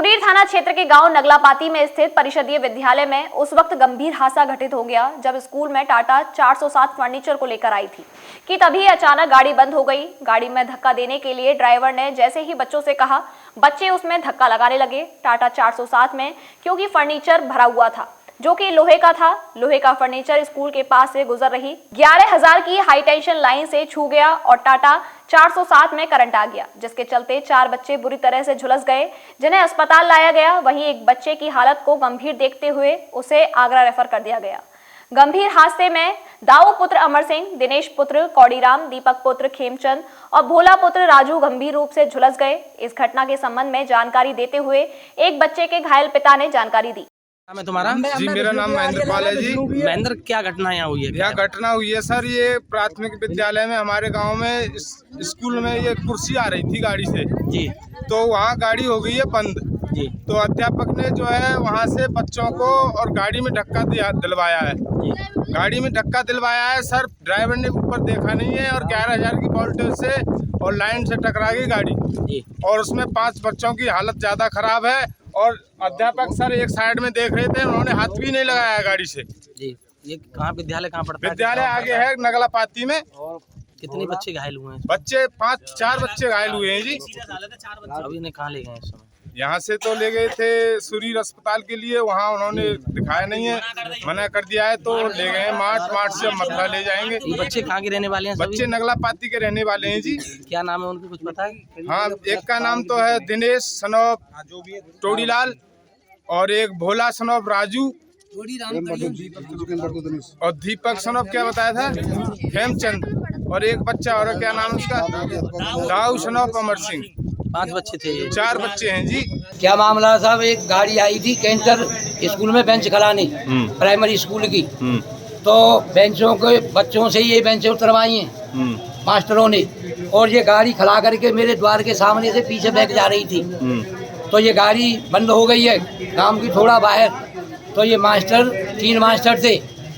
सुरीर थाना क्षेत्र के गांव नगलापाती में स्थित परिषदीय विद्यालय में उस वक्त गंभीर हादसा घटित हो गया जब स्कूल में टाटा 407 फर्नीचर को लेकर आई थी कि तभी अचानक गाड़ी बंद हो गई। गाड़ी में धक्का देने के लिए ड्राइवर ने जैसे ही बच्चों से कहा, बच्चे उसमें धक्का लगाने लगे टाटा 407 में, क्योंकि फर्नीचर भरा हुआ था जो कि लोहे का था। लोहे का फर्नीचर स्कूल के पास से गुजर रही 11,000 की हाई टेंशन लाइन से छू गया और टाटा 407 में करंट आ गया, जिसके चलते 4 बच्चे बुरी तरह से झुलस गए, जिन्हें अस्पताल लाया गया। वहीं एक बच्चे की हालत को गंभीर देखते हुए उसे आगरा रेफर कर दिया गया। गंभीर हादसे में दाऊ पुत्र अमर सिंह, दिनेश पुत्र कौड़ीराम, दीपक पुत्र खेमचंद और भोला पुत्र राजू गंभीर रूप से झुलस गए। इस घटना के संबंध में जानकारी देते हुए एक बच्चे के घायल पिता ने जानकारी दी। मैं तुम्हारा जी, मेरा नाम महेंद्र पाल है जी। महेंद्र, क्या घटना यहाँ हुई है? यह घटना हुई है सर, ये प्राथमिक विद्यालय में हमारे गांव में स्कूल में ये कुर्सी आ रही थी गाड़ी से जी, तो वहाँ गाड़ी हो गई है बंद जी। तो अध्यापक ने जो है वहाँ से बच्चों को और गाड़ी में धक्का दिलवाया है जी। गाड़ी में धक्का दिलवाया है सर। ड्राइवर ने ऊपर देखा नहीं है और 11,000 की वोल्टेज से और लाइन से टकरा गई गाड़ी जी। और उसमें 5 बच्चों की हालत ज़्यादा खराब है और अध्यापक सर एक साइड में देख रहे थे, उन्होंने हाथ भी नहीं लगाया गाड़ी से। जी, ये कहाँ विद्यालय कहाँ पड़ता है? विद्यालय आगे है नगलापाती में। और कितने बच्चे घायल हुए हैं? बच्चे 4 बच्चे घायल हुए हैं जी। अभी इन्हें कहाँ ले गए इस समय? यहाँ से तो ले गए थे सुरीर अस्पताल के लिए, वहाँ उन्होंने दिखाया नहीं है, मना कर दिया है तो ले गए मार्च से मथुरा ले जाएंगे। ये बच्चे कहाँ के रहने वाले हैं? बच्चे नगलापाती के रहने वाले हैं जी। क्या नाम है उनका, कुछ पता है? हाँ, एक का नाम तो है दिनेश सनौब टोडीलाल और एक भोला सनौब राजू और दीपक सनौब क्या बताया था खेमचंद और एक बच्चा और क्या नाम उसका दाऊ सनौब अमर सिंह। 5 बच्चे थे ये। 4 बच्चे हैं जी। क्या मामला साहब, एक गाड़ी आई थी कैंटर स्कूल में बेंच खिलाने प्राइमरी स्कूल की, तो बेंचों के बच्चों से ये बेंचें उतरवाई हैं मास्टरों ने और ये गाड़ी खिला करके मेरे द्वार के सामने से पीछे बैठ जा रही थी तो ये गाड़ी बंद हो गई है गांव की थोड़ा बाहर। तो ये मास्टर 3 मास्टर थे,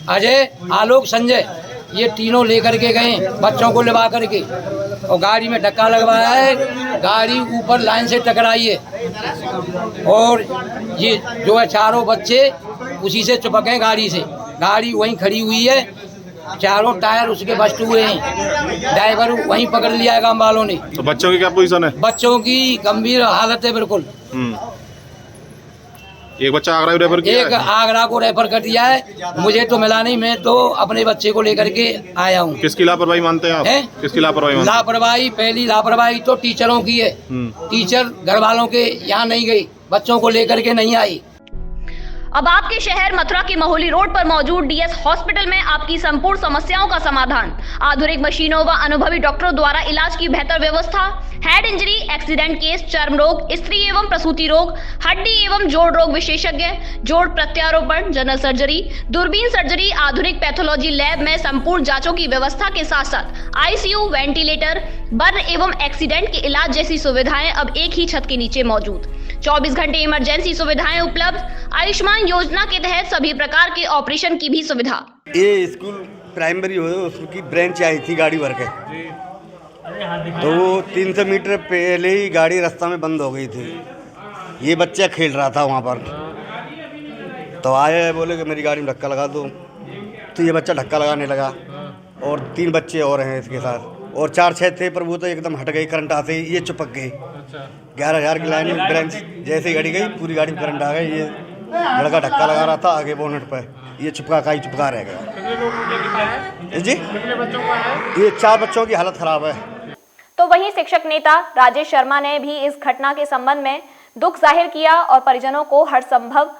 अजय, आलोक, संजय, ये तीनों लेकर के गए बच्चों को लिवा करके और गाड़ी में धक्का लगवाया है। गाड़ी ऊपर लाइन से टकराई है और ये जो है 4 बच्चे उसी से चिपक गए गाड़ी से। गाड़ी वहीं खड़ी हुई है, 4 टायर उसके बस्ट हुए हैं, ड्राइवर वहीं पकड़ लिया है गाँव वालों ने। तो बच्चों की क्या पोजीशन है? बच्चों की गंभीर हालत है बिल्कुल। एक बच्चा आगरा रेफर किया एक आगरा को रेफर कर दिया है, मुझे तो मिला नहीं, मैं तो अपने बच्चे को लेकर के आया हूँ। किसकी लापरवाही मानते हैं आप? किसकी लापरवाही मानते हैं? लापरवाही, पहली लापरवाही तो टीचरों की है। टीचर घर वालों के यहाँ नहीं गई, बच्चों को लेकर के नहीं आई। अब आपके शहर मथुरा के महोली रोड पर मौजूद डीएस हॉस्पिटल में आपकी संपूर्ण समस्याओं का समाधान, आधुनिक मशीनों व अनुभवी डॉक्टरों द्वारा इलाज की बेहतर व्यवस्था, हेड इंजरी, एक्सीडेंट केस, चर्म रोग, स्त्री एवं प्रसूति रोग, हड्डी एवं जोड़ रोग विशेषज्ञ, जोड़ प्रत्यारोपण, जनरल सर्जरी, दूरबीन सर्जरी, आधुनिक पैथोलॉजी लैब में संपूर्ण जांचों की व्यवस्था के साथ साथ आईसीयू, वेंटिलेटर, बर्न एवं एक्सीडेंट के इलाज जैसी सुविधाएं अब एक ही छत के नीचे मौजूद। 24 घंटे इमरजेंसी सुविधाएं उपलब्ध। आयुष्मान योजना के तहत सभी प्रकार के ऑपरेशन की भी सुविधा। ये स्कूल प्राइमरी हो उसकी ब्रांच आई थी गाड़ी भर के, तो वो 300 मीटर पहले ही गाड़ी रास्ता में बंद हो गई थी। ये बच्चा खेल रहा था वहाँ पर, तो आए बोले कि मेरी गाड़ी में धक्का लगा दो, तो ये बच्चा धक्का लगाने लगा और 3 बच्चे और हैं इसके साथ और 4-6 थे, पर वो तो एकदम हट गई करंट आते ही, ये चिपक गए। 11,000 की लाइन में ब्रांच जैसे ही गाड़ी गई पूरी गाड़ी में करंट आ गई। ये लड़का धक्का लगा रहा था आगे बोनट पर, ये चिपका रह गया जी। ये 4 बच्चों की हालत खराब है। तो वहीं शिक्षक नेता राजेश शर्मा ने भी इस घटना के संबंध में दुख जाहिर किया और परिजनों को हर संभव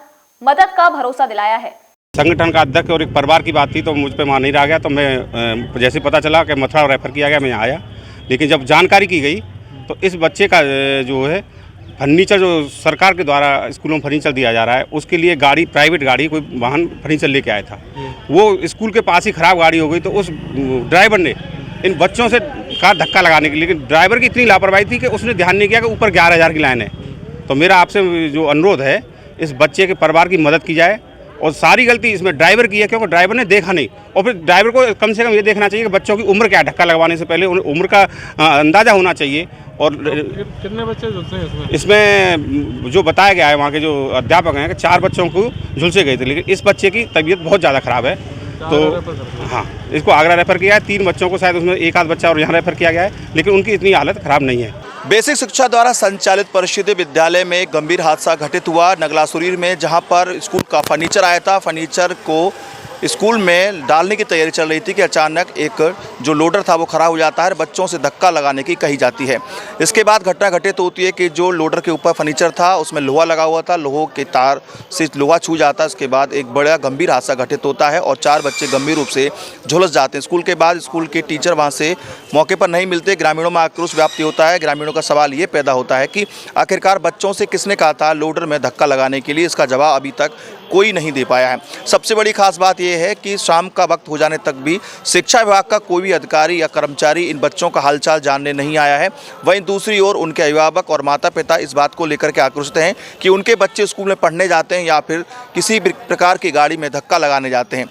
मदद का भरोसा दिलाया है। संगठन का अध्यक्ष और एक परिवार की बात थी तो मुझ पे मान नहीं रहा गया, तो मैं जैसे पता चला कि मथुरा रेफर किया गया, मैं आया। लेकिन जब जानकारी की गई तो इस बच्चे का जो है फर्नीचर जो सरकार के द्वारा स्कूलों में फर्नीचर दिया जा रहा है, उसके लिए गाड़ी, प्राइवेट गाड़ी, कोई वाहन फर्नीचर लेके आया था, वो स्कूल के पास ही ख़राब गाड़ी हो गई। तो उस ड्राइवर ने इन बच्चों से कहा धक्का लगाने के लिए, लेकिन ड्राइवर की इतनी लापरवाही थी कि उसने ध्यान नहीं किया कि ऊपर 11,000 की लाइन है। तो मेरा आपसे जो अनुरोध है, इस बच्चे के परिवार की मदद की जाए और सारी गलती इसमें ड्राइवर की है, क्योंकि ड्राइवर ने देखा नहीं। और फिर ड्राइवर को कम से कम ये देखना चाहिए कि बच्चों की उम्र क्या है, धक्का लगवाने से पहले उम्र का अंदाज़ा होना चाहिए और कितने बच्चे झुलसे हैं इसमें जो बताया गया है वहाँ के जो अध्यापक हैं कि 4 बच्चों को झुलसे गए थे, लेकिन इस बच्चे की तबीयत बहुत ज़्यादा ख़राब है। तो हाँ, इसको आगरा रेफ़र किया है। 3 बच्चों को शायद उसमें एक आध बच्चा और यहाँ रेफ़र किया गया है, लेकिन उनकी इतनी हालत ख़राब नहीं है। बेसिक शिक्षा द्वारा संचालित परिषदीय विद्यालय में गंभीर हादसा घटित हुआ नगला सुरीर में, जहां पर स्कूल का फर्नीचर आया था। फर्नीचर को स्कूल में डालने की तैयारी चल रही थी कि अचानक एक जो लोडर था वो खड़ा हो जाता है, बच्चों से धक्का लगाने की कही जाती है। इसके बाद घटना घटित होती है कि जो लोडर के ऊपर फर्नीचर था उसमें लोहा लगा हुआ था, लोहे के तार से लोहा छू जाता है। इसके बाद एक बड़ा गंभीर हादसा घटित होता है और 4 बच्चे गंभीर रूप से झुलस जाते हैं। स्कूल के बाद स्कूल के टीचर वहाँ से मौके पर नहीं मिलते। ग्रामीणों में आक्रोश व्याप्ति होता है। ग्रामीणों का सवाल ये पैदा होता है कि आखिरकार बच्चों से किसने कहा था लोडर में धक्का लगाने के लिए। इसका जवाब अभी तक कोई नहीं दे पाया है। सबसे बड़ी खास बात यह है कि शाम का वक्त हो जाने तक भी शिक्षा विभाग का कोई भी अधिकारी या कर्मचारी इन बच्चों का हालचाल जानने नहीं आया है। वहीं दूसरी ओर उनके अभिभावक और माता पिता इस बात को लेकर के आक्रोशित हैं कि उनके बच्चे स्कूल में पढ़ने जाते हैं या फिर किसी भी प्रकार की गाड़ी में धक्का लगाने जाते हैं।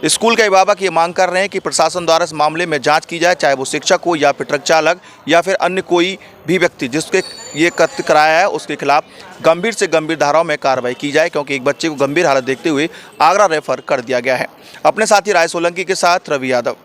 स्कूल के अभिभावक ये मांग कर रहे हैं कि प्रशासन द्वारा इस मामले में जांच की जाए, चाहे वो शिक्षक हो या फिर ट्रक चालक या फिर अन्य कोई भी व्यक्ति जिसके ये कृत्य कराया है उसके खिलाफ गंभीर से गंभीर धाराओं में कार्रवाई की जाए, क्योंकि एक बच्चे को गंभीर हालत देखते हुए आगरा रेफर कर दिया गया है। अपने साथी राय सोलंकी के साथ रवि यादव।